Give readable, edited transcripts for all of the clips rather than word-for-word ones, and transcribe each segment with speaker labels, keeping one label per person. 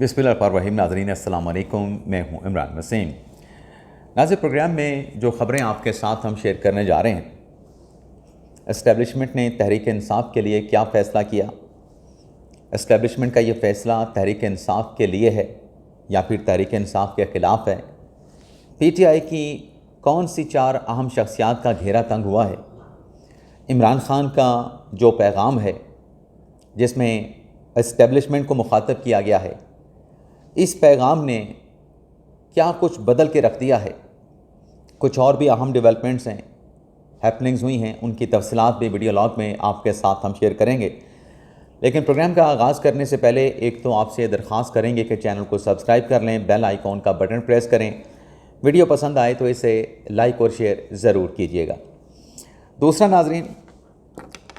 Speaker 1: बिस्मिल्लाहिर्रहमानिर्रहीम। नाज़रीन अस्सलाम वालेकुम, मैं हूं इमरान वसीम। नाज़रीन, प्रोग्राम में जो ख़बरें आपके साथ हम शेयर करने जा रहे हैं, एस्टेब्लिशमेंट ने तहरीक इंसाफ के लिए क्या फ़ैसला किया, एस्टेब्लिशमेंट का ये फ़ैसला तहरीक इंसाफ के लिए है या फिर तहरीक इंसाफ के ख़िलाफ़ है, PTI की कौन सी 4 अहम शख्सियात का घेरा तंग हुआ है, इमरान ख़ान का जो पैगाम है जिसमें एस्टेब्लिशमेंट को मुखातब किया गया है, इस पैगाम ने क्या कुछ बदल के रख दिया है। कुछ और भी अहम डेवलपमेंट्स हैं, हैपनिंग्स हुई हैं, उनकी तफसीलात भी वीडियो लॉग में आपके साथ हम शेयर करेंगे। लेकिन प्रोग्राम का आगाज़ करने से पहले एक तो आपसे दरख्वास्त करेंगे कि चैनल को सब्सक्राइब कर लें, बेल आइकॉन का बटन प्रेस करें, वीडियो पसंद आए तो इसे लाइक और शेयर ज़रूर कीजिएगा। दूसरा नाज़रीन,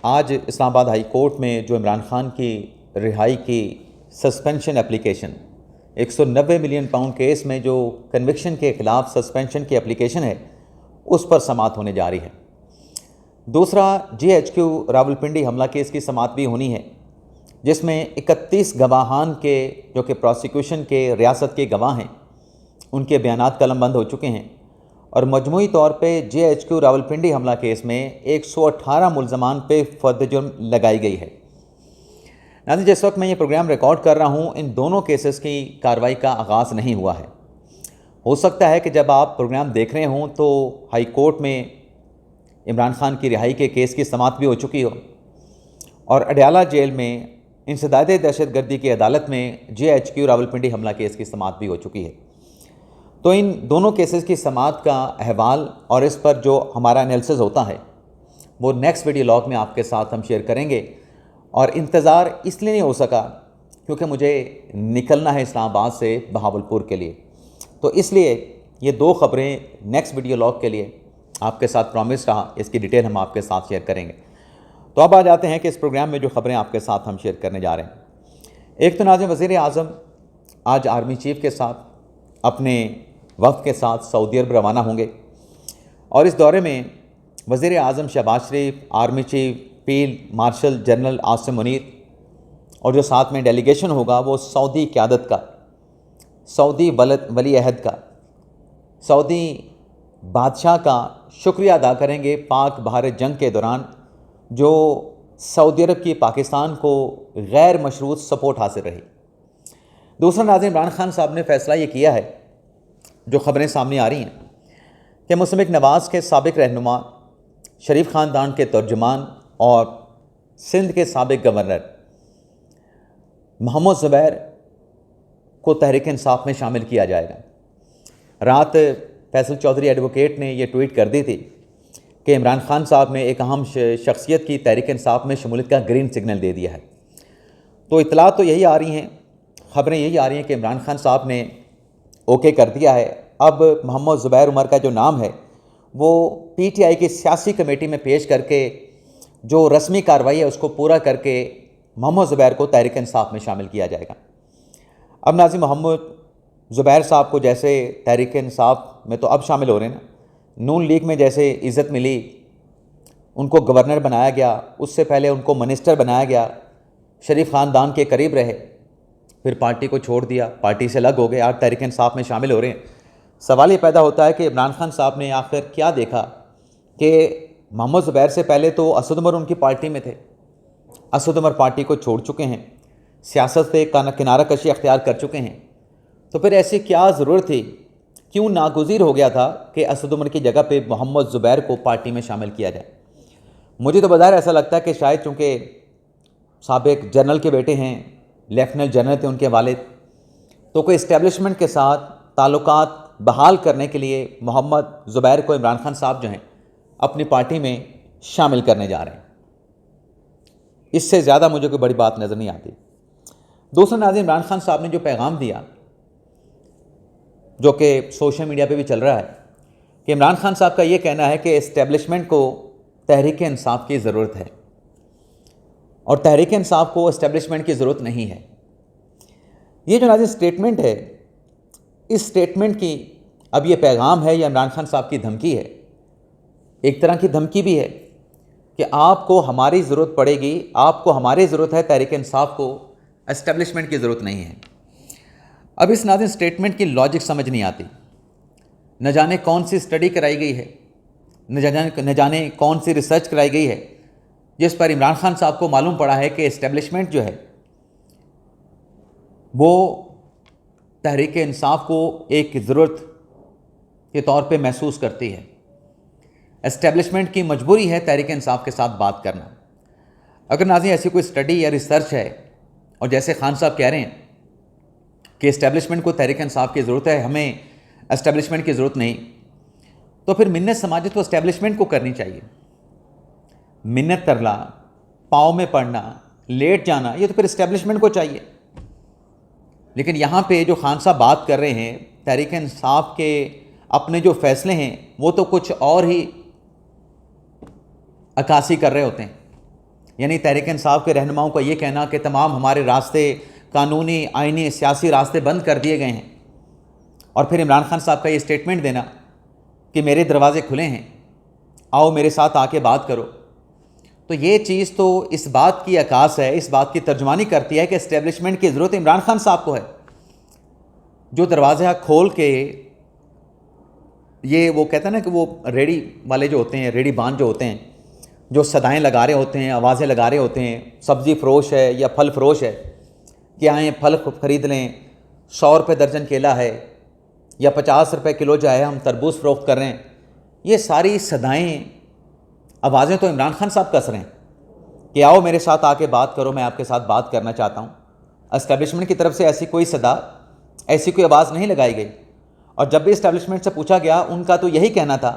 Speaker 1: आज इस्लामाबाद हाई कोर्ट में जो इमरान ख़ान की रिहाई की suspension application 190 million pound case में जो कन्विक्शन के ख़िलाफ़ सस्पेंशन की एप्लीकेशन है, उस पर समाअत होने जा रही है। दूसरा, GHQ रावलपिंडी हमला केस की समाअत भी होनी है, जिसमें 31 गवाहान के जो कि प्रोसिक्यूशन के रियासत के गवाह हैं, उनके बयानात कलमबंद हो चुके हैं और मजमूई तौर पे GHQ रावलपिंडी हमला केस में 118 मुल्ज़मान पे फर्द जुर्म लगाई गई है। नाज़रीन, जिस वक्त मैं ये प्रोग्राम रिकॉर्ड कर रहा हूँ, इन दोनों केसेस की कार्रवाई का आगाज़ नहीं हुआ है। हो सकता है कि जब आप प्रोग्राम देख रहे हों तो हाई कोर्ट में इमरान ख़ान की रिहाई के केस की समाअत भी हो चुकी हो और अडयाला जेल में इंसदाद दहशतगर्दी की अदालत में GHQ रावलपिंडी हमला केस की समाअत भी हो चुकी है। तो इन दोनों केसेस की समाअत का अहवाल और इस पर जो हमारा एनालिसिस होता है वो नेक्स्ट वीडियो लॉग में आपके साथ हम शेयर करेंगे। और इंतज़ार इसलिए नहीं हो सका क्योंकि मुझे निकलना है इस्लामाबाद से बहावलपुर के लिए, तो इसलिए ये 2 ख़बरें नेक्स्ट वीडियो लॉग के लिए आपके साथ प्रॉमिस रहा, इसकी डिटेल हम आपके साथ शेयर करेंगे। तो अब आ जाते हैं कि इस प्रोग्राम में जो ख़बरें आपके साथ हम शेयर करने जा रहे हैं। एक तो नाज़रीन, वज़ीर आज़म आज आर्मी चीफ़ के साथ अपने वफ़द के साथ सऊदी अरब रवाना होंगे और इस दौरे में वज़ीर आज़म Shehbaz Sharif, army chief field marshal general Asim Munir और जो साथ में डेलीगेशन होगा वो सऊदी क़यादत का, सऊदी वली अहद का, सऊदी बादशाह का शुक्रिया अदा करेंगे पाक बहार जंग के दौरान जो सऊदी अरब की पाकिस्तान को गैर मशरूत सपोर्ट हासिल रही। दूसरा नाज़रीन, इमरान ख़ान साहब ने फ़ैसला ये किया है, जो ख़बरें सामने आ रही हैं, कि मुस्तफ़ा नवाज़ के साबिक़ रहनुमा, शरीफ ख़ानदान के तर्जुमान और सिंध के साबिक़ गवर्नर मोहम्मद ज़ुबैर को तहरीक इंसाफ में शामिल किया जाएगा। रात फैसल चौधरी एडवोकेट ने यह ट्वीट कर दी थी कि इमरान ख़ान साहब ने एक अहम शख्सियत की तहरीक इंसाफ में शमूलियत का ग्रीन सिग्नल दे दिया है। तो इतलात तो यही आ रही हैं, ख़बरें यही आ रही हैं कि इमरान ख़ान साहब ने ओके कर दिया है। अब मोहम्मद ज़ुबैर उमर का जो नाम है वो PTI की सियासी कमेटी में पेश करके जो रस्मी कार्रवाई है उसको पूरा करके मोहम्मद ज़ुबैर को तहरीक इंसाफ में शामिल किया जाएगा। अब नाज़रीन, मोहम्मद ज़ुबैर साहब को जैसे तहरीक इंसाफ में तो अब शामिल हो रहे हैं ना, नून लीग में जैसे इज़्ज़त मिली, उनको गवर्नर बनाया गया, उससे पहले उनको मिनिस्टर बनाया गया, शरीफ ख़ानदान के करीब रहे, फिर पार्टी को छोड़ दिया, पार्टी से अलग हो गए, आज तहरीक इंसाफ में शामिल हो रहे हैं। सवाल ये पैदा होता है कि इमरान ख़ान साहब ने आखिर क्या देखा कि मोहम्मद ज़ुबैर से पहले तो असद उमर उनकी पार्टी में थे, असद उमर पार्टी को छोड़ चुके हैं, सियासत से किनारा कशी अख्तियार कर चुके हैं, तो फिर ऐसी क्या ज़रूरत थी, क्यों नागुज़ीर हो गया था कि असद उमर की जगह पे मोहम्मद ज़ुबैर को पार्टी में शामिल किया जाए। मुझे तो बज़ाहिर ऐसा लगता है कि शायद चूँकि साबिक़ जनरल के बेटे हैं, लेफ्टिनेंट जनरल थे उनके वालिद, तो कोई इस्टेब्लिशमेंट के साथ ताल्लुकात बहाल करने के लिए मोहम्मद ज़ुबैर को इमरान ख़ान साहब जो हैं अपनी पार्टी में शामिल करने जा रहे हैं। इससे ज़्यादा मुझे कोई बड़ी बात नज़र नहीं आती। दूसरा नाज़रीन, इमरान ख़ान साहब ने जो पैगाम दिया, जो कि सोशल मीडिया पे भी चल रहा है, कि इमरान ख़ान साहब का ये कहना है कि इस्टेब्लिशमेंट को तहरीक इंसाफ की ज़रूरत है और तहरीक इंसाफ को इस्टेब्लिशमेंट की ज़रूरत नहीं है। ये जो नाज़रीन स्टेटमेंट है, इस स्टेटमेंट की अब ये पैगाम है या इमरान ख़ान साहब की धमकी है? एक तरह की धमकी भी है कि आपको हमारी ज़रूरत पड़ेगी, आपको हमारी ज़रूरत है, तहरीक इंसाफ को एस्टेब्लिशमेंट की ज़रूरत नहीं है। अब इस नाज़िम स्टेटमेंट की लॉजिक समझ नहीं आती। न जाने कौन सी स्टडी कराई गई है, न जाने कौन सी रिसर्च कराई गई है जिस पर इमरान खान साहब को मालूम पड़ा है कि इस्टेब्लिशमेंट जो है वो तहरीक इंसाफ को एक ज़रूरत के तौर पे महसूस करती है। इस्टेब्लिशमेंट की मजबूरी है तहरीक इंसाफ के साथ बात करना। अगर नाज़रीन ऐसी कोई स्टडी या रिसर्च है और जैसे खान साहब कह रहे हैं कि इस्टेब्लिशमेंट को तहरीक इंसाफ की ज़रूरत है, हमें इस्टेब्लिशमेंट की ज़रूरत नहीं, तो फिर मिन्नत समाजत तो इस्टेब्लिशमेंट को करनी चाहिए। मिन्नत करना, पाँव में पड़ना, लेट जाना, ये तो फिर इस्टेब्लिशमेंट को चाहिए। लेकिन यहाँ पे जो खान साहब बात कर रहे हैं, तहरीक इंसाफ के अपने जो फैसले हैं वो तो कुछ और ही अक्कासी कर रहे होते हैं। यानी तहरीक इंसाफ के रहनुमाओं का ये कहना कि तमाम हमारे रास्ते, कानूनी, आइनी, सियासी रास्ते बंद कर दिए गए हैं, और फिर इमरान खान साहब का ये स्टेटमेंट देना कि मेरे दरवाजे खुले हैं, आओ मेरे साथ आके बात करो, तो ये चीज़ तो इस बात की अक्कास है, इस बात की तर्जुमानी करती है कि इस्टेब्लिशमेंट की ज़रूरत इमरान खान साहब को है, जो दरवाज़ा खोल के ये वो कहते हैं ना कि वो रेडी वाले जो होते हैं, रेडी बान जो होते हैं, जो सदाएं लगा रहे होते हैं, आवाज़ें लगा रहे होते हैं, सब्ज़ी फ़रोश है या फल फ़रोश है कि आएँ फल ख़रीद लें, 100 रुपये दर्जन केला है या 50 रुपये किलो जो है हम तरबूज फ़रोख्त कर रहे हैं, ये सारी सदाएं, आवाज़ें तो इमरान खान साहब कस रहे हैं कि आओ मेरे साथ आके बात करो, मैं आपके साथ बात करना चाहता हूँ। एस्टेब्लिशमेंट की तरफ से ऐसी कोई सदा, ऐसी कोई आवाज़ नहीं लगाई गई। और जब भी इस्टेब्लिशमेंट से पूछा गया, उनका तो यही कहना था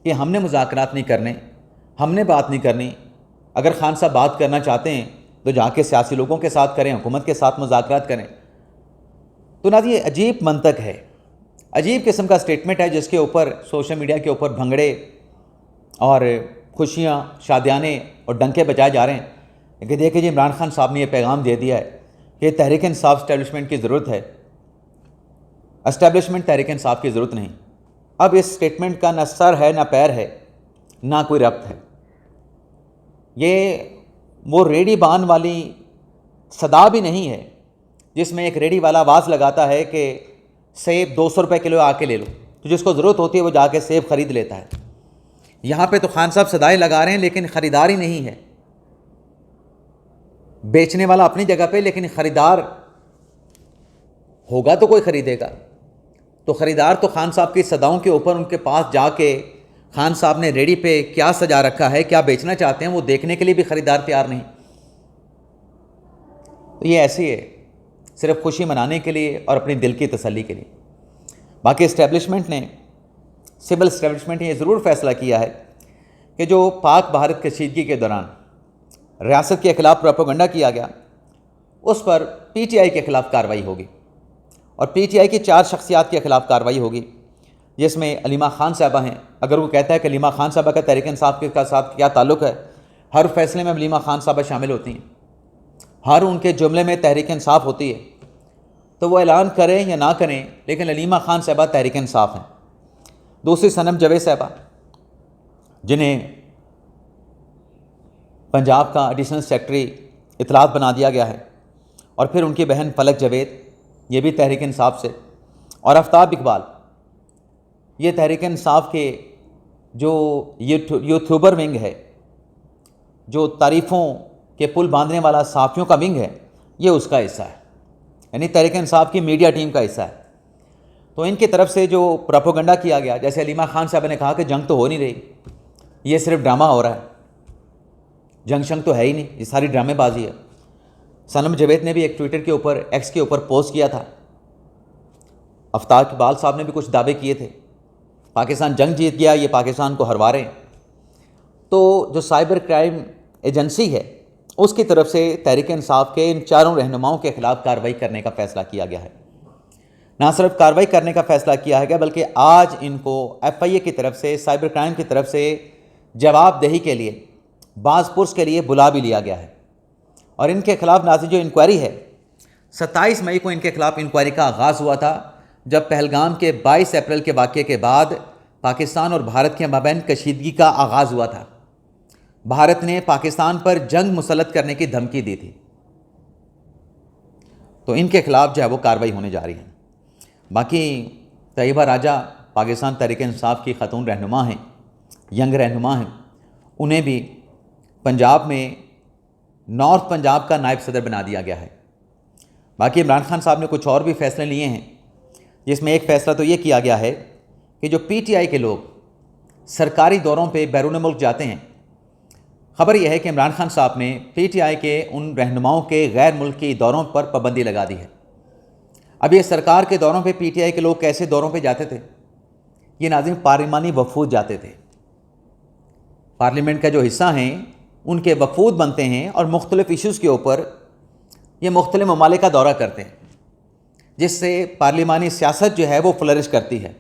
Speaker 1: कि हमने मुज़ाकरात नहीं करने, हमने बात नहीं करनी। अगर खान साहब बात करना चाहते हैं तो जाके सियासी लोगों के साथ करें, हुकूमत के साथ मुज़ाकरात करें। तो ना ये अजीब मंतक है, अजीब किस्म का स्टेटमेंट है जिसके ऊपर सोशल मीडिया के ऊपर भंगड़े और खुशियाँ, शादियाने और डंके बजाए जा रहे हैं कि देखिए जी इमरान खान साहब ने यह पैगाम दे दिया है कि तहरीक इंसाफ इस्टेब्लिशमेंट की ज़रूरत है, एस्टेब्लिशमेंट तहरीक इंसाफ की ज़रूरत नहीं। अब इस स्टेटमेंट का ना सर है, ना पैर है, ना कोई रब्त है। ये वो रेडी बान वाली सदा भी नहीं है जिसमें एक रेडी वाला आवाज़ लगाता है कि सेब 200 रुपये किलो आके ले लो, तो जिसको ज़रूरत होती है वो जाके सेब ख़रीद लेता है। यहाँ पे तो खान साहब सदाएं लगा रहे हैं लेकिन ख़रीदार ही नहीं है। बेचने वाला अपनी जगह पे, लेकिन ख़रीदार होगा तो कोई ख़रीदेगा। तो ख़रीदार तो खान साहब की सदाओं के ऊपर उनके पास जाके खान साहब ने रेडी पे क्या सजा रखा है, क्या बेचना चाहते हैं, वो देखने के लिए भी ख़रीदार तैयार नहीं। तो ये ऐसी है, सिर्फ खुशी मनाने के लिए और अपनी दिल की तसल्ली के लिए। बाकी इस्टेब्लिशमेंट ने, सिविल इस्टेब्लिशमेंट ने ये ज़रूर फ़ैसला किया है कि जो पाक भारत कशीदगी के दौरान रियासत के ख़िलाफ़ प्रोपेगेंडा किया गया, उस पर PTI के ख़िलाफ़ कार्रवाई होगी। और PTI की 4 शख्सियात के ख़िलाफ़ कार्रवाई होगी, जिसमें अलीमा खान साहबा हैं। अगर वो कहता है कि अलीमा खान साहबा का तहरीक इंसाफ के साथ क्या ताल्लुक़ है, हर फैसले में अलीमा खान साहबा शामिल होती हैं, हर उनके जुमले में तहरीक इंसाफ होती है, तो वो ऐलान करें या ना करें, लेकिन अलीमा खान साहबा तहरीक इंसाफ हैं। दूसरी सनम जवेद साहबा, जिन्हें पंजाब का एडिशनल सेक्रेटरी इतलात बना दिया गया है, और फिर उनकी बहन फलक जवेद, ये भी तहरीक इंसाफ से, और आफ्ताब इकबाल, ये तहरीक इंसाफ के जो यूट्यूबर विंग है, जो तारीफ़ों के पुल बांधने वाला साफ़ियों का विंग है, ये उसका हिस्सा है, यानी तहरीक इंसाफ की मीडिया टीम का हिस्सा है। तो इनकी तरफ से जो प्रोपेगेंडा किया गया, जैसे अलीमा खान साहब ने कहा कि जंग तो हो नहीं रही, ये सिर्फ ड्रामा हो रहा है, जंग शंग तो है ही नहीं, ये सारी ड्रामेबाजी है। सनम जवेद ने भी एक ट्विटर के ऊपर, एक्स के ऊपर पोस्ट किया था। आफ्ताब इकबाल साहब ने भी कुछ दावे किए थे, पाकिस्तान जंग जीत गया, ये पाकिस्तान को हरवा रहे हैं। तो जो साइबर क्राइम एजेंसी है, उसकी तरफ से तहरीक इंसाफ के इन 4 रहनुमाओं के ख़िलाफ़ कार्रवाई करने का फ़ैसला किया गया है। ना सिर्फ कार्रवाई करने का फ़ैसला किया गया, बल्कि आज इनको FIA की तरफ से, साइबर क्राइम की तरफ से जवाबदेही के लिए, बाज़पुरस के लिए बुला भी लिया गया है। और इनके ख़िलाफ़ नाज़रीन जो इंक्वायरी है, 27 मई को इनके ख़िलाफ़ इंक्वायरी का आगाज़ हुआ था, जब पहलगाम के 22 अप्रैल के वाक़ये के बाद पाकिस्तान और भारत के माबैन कशीदगी का आगाज़ हुआ था। भारत ने पाकिस्तान पर जंग मुसल्लत करने की धमकी दी थी। तो इनके ख़िलाफ़ जो है वो कार्रवाई होने जा रही है। बाकी तैयबा राजा पाकिस्तान तहरीक इंसाफ की ख़ातून रहनुमा हैं, यंग रहनुमा हैं, उन्हें भी पंजाब में नॉर्थ पंजाब का नायब सदर बना दिया गया है। बाकी इमरान खान साहब ने कुछ और भी फ़ैसले लिए हैं, जिसमें एक फ़ैसला तो ये किया गया है कि जो PTI के लोग सरकारी दौरों पे बैरून मुल्क जाते हैं, ख़बर यह है कि इमरान खान साहब ने PTI के उन रहनुमाओं के गैर मुल्की दौरों पर पाबंदी लगा दी है। अब ये सरकार के दौरों पे PTI के लोग कैसे दौरों पे जाते थे? ये नाज़रीन पार्लिमानी वफूद जाते थे। पार्लियामेंट का जो हिस्सा हैं उनके वफूद बनते हैं और मुख्तलिफ़ इशूज़ के ऊपर ये मुख्तलिफ़ ममालिक का दौरा करते हैं, जिससे पार्लिमानी सियासत जो है वो फ्लरिश करती है।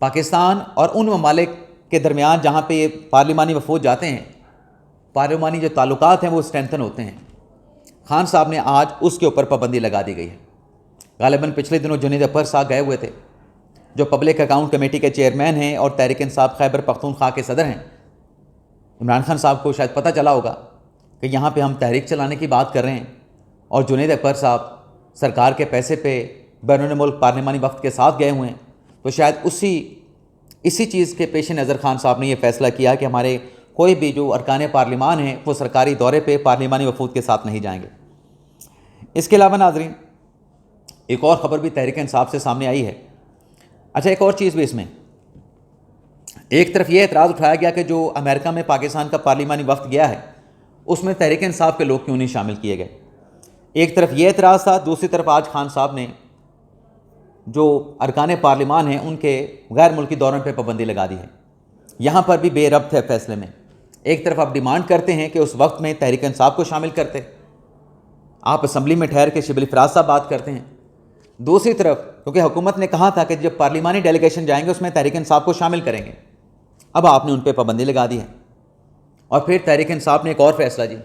Speaker 1: पाकिस्तान और उन ममालिक के दरमियान जहाँ पे ये पार्लिमानी वफूद जाते हैं, पार्लिमानी जो ताल्लुकात हैं वो स्ट्रेंथन होते हैं। खान साहब ने आज उसके ऊपर पाबंदी लगा दी गई है। गालिबन पिछले दिनों जुनैद अकबर साहब गए हुए थे, जो पब्लिक अकाउंट कमेटी के चेयरमैन हैं और तहरीक इंसाफ खैबर पख्तूनख्वा के सदर हैं। इमरान खान साहब को शायद पता चला होगा कि यहाँ पे हम तहरीक चलाने की बात कर रहे हैं और जुनैद अकबर साहब सरकार के पैसे पे बैरून मुल्क पार्लिमानी वक्त के साथ गए हुए हैं। तो शायद इसी चीज़ के पेश नज़र खान साहब ने यह फ़ैसला किया कि हमारे कोई भी जो अरकान पार्लिमान हैं वो सरकारी दौरे पे पार्लिमानी वफूद के साथ नहीं जाएंगे। इसके अलावा नाज़रीन एक और ख़बर भी तहरीक इंसाफ से सामने आई है। अच्छा, एक और चीज़ भी इसमें, एक तरफ ये एतराज़ उठाया गया कि जो अमेरिका में पाकिस्तान का पार्लिमानी वफ्द गया है उसमें तहरीक इंसाफ के लोग क्यों नहीं शामिल किए गए। एक तरफ ये एतराज़ था, दूसरी तरफ आज खान साहब ने जो अरकान पार्लिमान हैं उनके गैर मुल्की दौरों पर पाबंदी लगा दी है। यहाँ पर भी बेरब्त है फैसले में। एक तरफ आप डिमांड करते हैं कि उस वक्त में तहरीक इंसाफ को शामिल करते, आप असम्बली में ठहर के शिबली फराज साहब बात करते हैं। दूसरी तरफ क्योंकि हुकूमत ने कहा था कि जब पार्लिमानी डेलीगेशन जाएंगे उसमें तहरीक इंसाफ को शामिल करेंगे, अब आपने उन पर पाबंदी लगा दी है। और फिर तहरीक इंसाफ ने एक और फैसला जी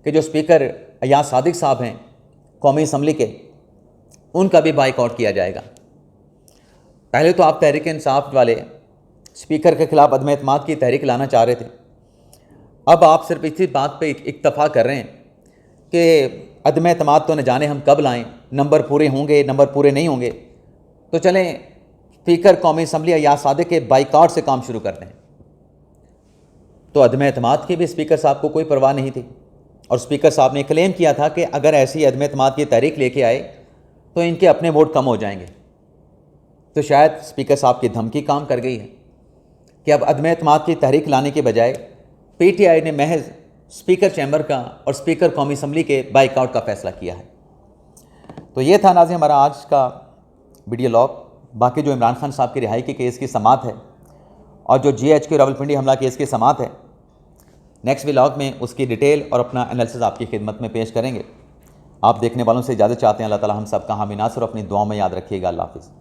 Speaker 1: कि जो स्पीकर अयाज सादिक साहब हैं कौमी असम्बली के, उनका भी बाइकआउट किया जाएगा। पहले तो आप तहरीक इंसाफ वाले स्पीकर के ख़िलाफ़ अदम एतमाद की तहरीक लाना चाह रहे थे, अब आप सिर्फ इसी बात पे इक्तफ़ा कर रहे हैं कि अदम एतमाद तो न जाने हम कब लाएं, नंबर पूरे होंगे नंबर पूरे नहीं होंगे, तो चलें स्पीकर कौमी असम्बली अयाज सादिक के बाइकआउट से काम शुरू कर दें। तो अदम एतमाद की भी स्पीकर साहब को कोई परवाह नहीं थी और स्पीकर साहब ने क्लेम किया था कि अगर ऐसी अदम एतमाद की तहरीक लेके आए तो इनके अपने वोट कम हो जाएंगे। तो शायद स्पीकर साहब की धमकी काम कर गई है कि अब अदम एतमाद की तहरीक लाने के बजाय PTI ने महज स्पीकर चैम्बर का और स्पीकर कौमी असम्बली के बाइकआउट का फ़ैसला किया है। तो ये था नाज़रीन हमारा आज का वीडियो लॉग। बाकी जो इमरान खान साहब की रिहाई के केस की समाअत है और जो GHQ रावलपिंडी हमला केस की समाअत है, नेक्स्ट व्लॉग में उसकी डिटेल और अपना एनालिसिस आपकी खिदमत में पेश करेंगे। आप देखने वालों से इजाज़त चाहते हैं। अल्लाह ताला हम सब का हामी नासर अपनी दुआओं में याद रखिएगा। अल्लाह हाफ़िज़।